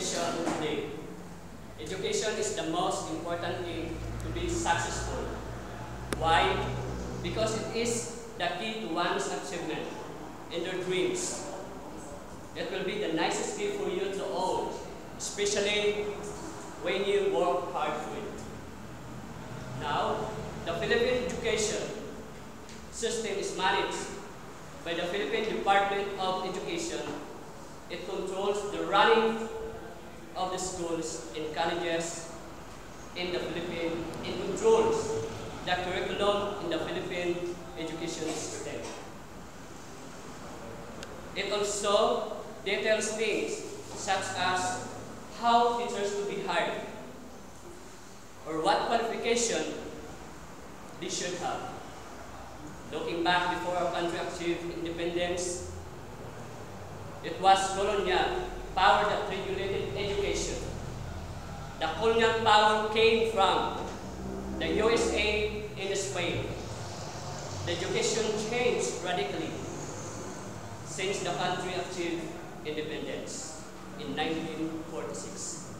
education today. Education is the most important thing to be successful. Why? Because it is the key to one's achievement and their dreams. It will be the nicest gift for you to own, especially when you work hard for it. Now, the Philippine education system is managed by the Philippine Department of Education. It controls the running of the schools and colleges in the Philippines. It controls the curriculum in the Philippine education system. It also details things such as how teachers to be hired or what qualification they should have. Looking back before our country achieved independence, it was colonial power that regulated education. The colonial power came from the USA and Spain. The education changed radically since the country achieved independence in 1946.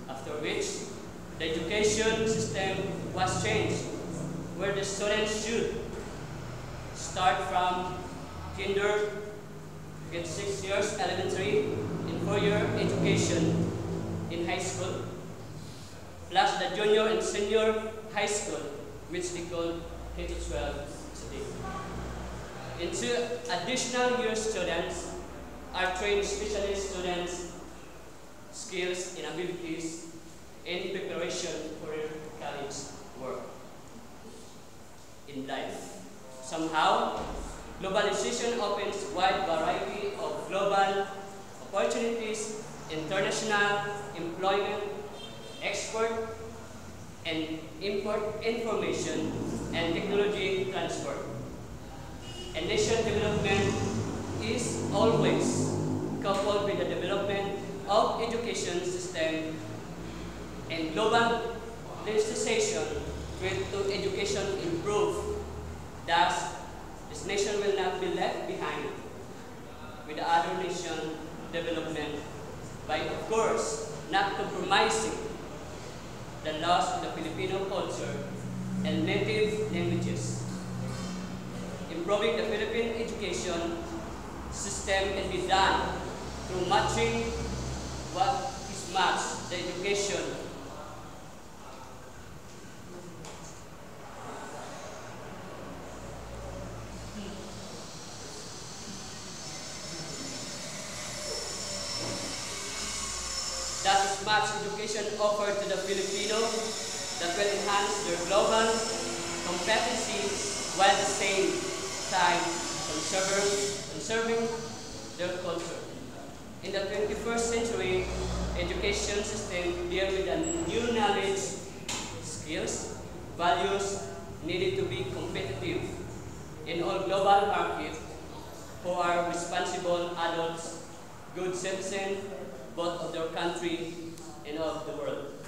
After which, the education system was changed, where the students should start from kinder, get 6 years elementary, and 4-year education in high school, plus the junior and senior high school, which they call K-12 today. And 2 additional year students are trained specialist students, skills and abilities in preparation for college work in life. Somehow, globalization opens wide variety of global opportunities, international employment, export and import information and technology transfer. And nation development is always coupled with the development of education system and global legislation to education improve. Thus, this nation will not be left behind with the other nation development by, of course, not compromising the loss of the Filipino culture and native languages. Improving the Philippine education system can be done through matching what is matched, the education that is much education offered to the Filipino that will enhance their global competency while at the same time conserving their culture. In the 21st century, education system deal with the new knowledge, skills, values needed to be competitive in all global markets who are responsible adults, good citizens, both of their country and of the world.